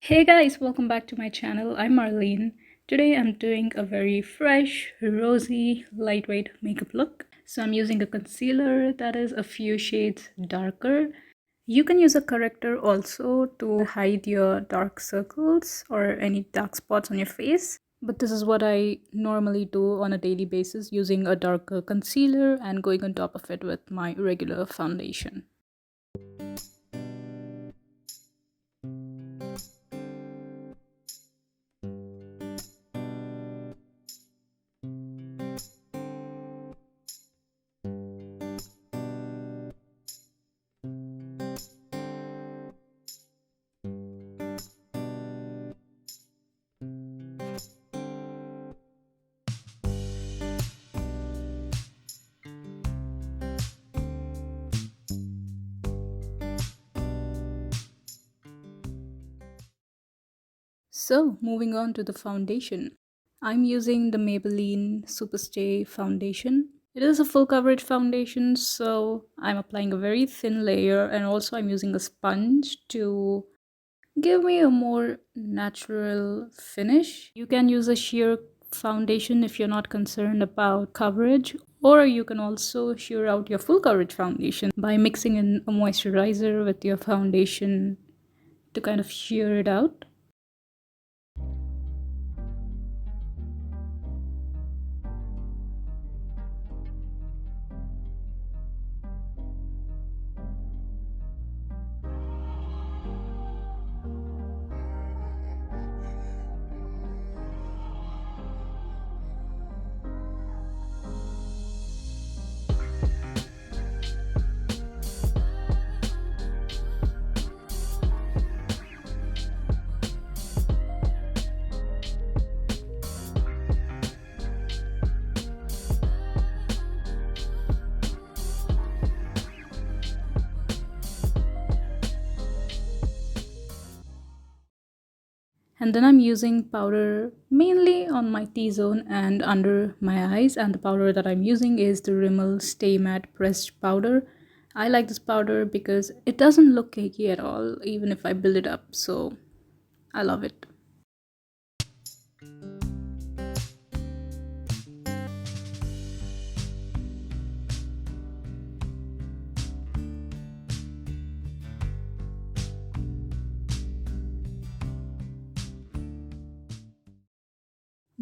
Hey guys, welcome back to my channel. I'm Marlene. Today I'm doing a very fresh, rosy, lightweight makeup look. So I'm using a concealer that is a few shades darker. You can use a corrector also to hide your dark circles or any dark spots on your face. But this is what I normally do on a daily basis, using a darker concealer and going on top of it with my regular foundation. So, moving on to the foundation. I'm using the Maybelline Superstay foundation. It is a full coverage foundation, so I'm applying a very thin layer, and also I'm using a sponge to give me a more natural finish. You can use a sheer foundation if you're not concerned about coverage, or you can also sheer out your full coverage foundation by mixing in a moisturizer with your foundation to kind of sheer it out. And then I'm using powder mainly on my T-zone and under my eyes. And the powder that I'm using is the Rimmel Stay Matte Pressed Powder. I like this powder because it doesn't look cakey at all, even if I build it up. So I love it.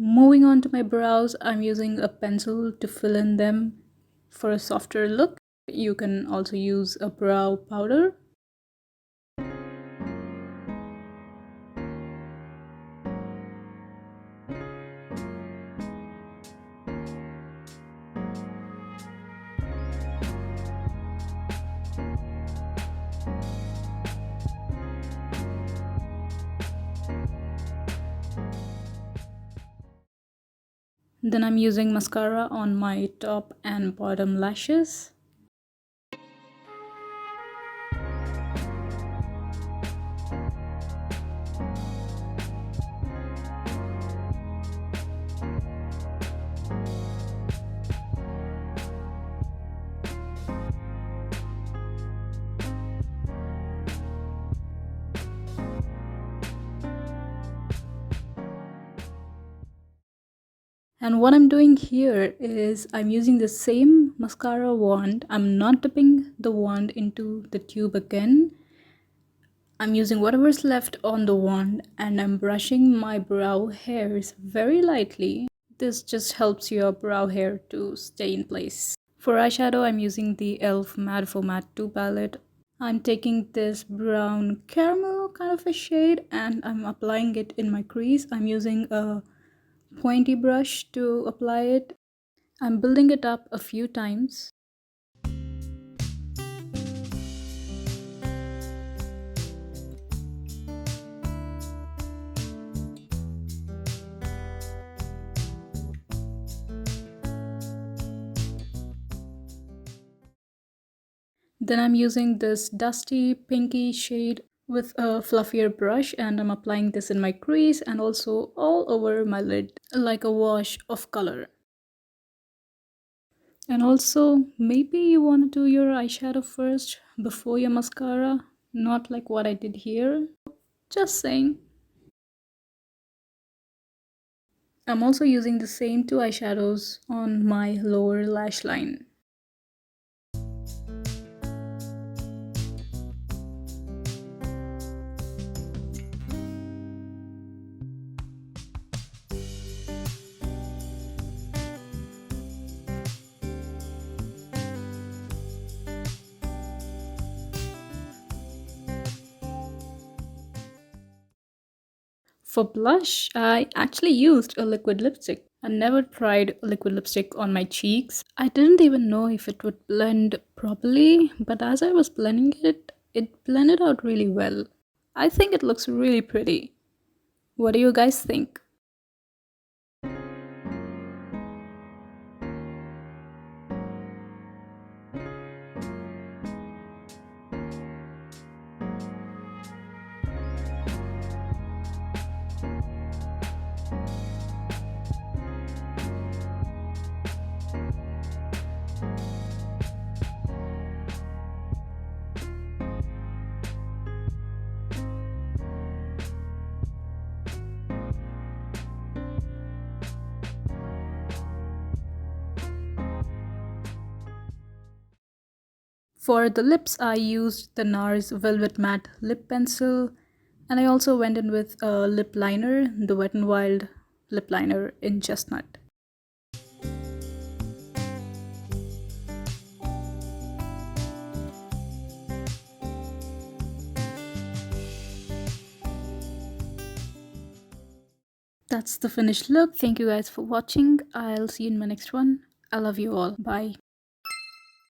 Moving on to my brows, I'm using a pencil to fill in them for a softer look. You can also use a brow powder. Then I'm using mascara on my top and bottom lashes. And what I'm doing here is I'm using the same mascara wand. I'm not dipping the wand into the tube again. I'm using whatever's left on the wand and I'm brushing my brow hairs very lightly. This just helps your brow hair to stay in place. For eyeshadow, I'm using the e.l.f. Matte for Matte 2 palette. I'm taking this brown caramel kind of a shade and I'm applying it in my crease. I'm using a pointy brush to apply it. I'm building it up a few times. Then I'm using this dusty pinky shade with a fluffier brush and I'm applying this in my crease and also all over my lid like a wash of color. And also, maybe you want to do your eyeshadow first before your mascara, not like what I did here. Just saying. I'm also using the same two eyeshadows on my lower lash line. For blush, I actually used a liquid lipstick. I never tried liquid lipstick on my cheeks. I didn't even know if it would blend properly, but as I was blending it, it blended out really well. I think it looks really pretty. What do you guys think? For the lips, I used the NARS Velvet Matte Lip Pencil, and I also went in with a lip liner, the Wet n Wild lip liner in Chestnut. That's the finished look. Thank you guys for watching. I'll see you in my next one. I love you all. Bye.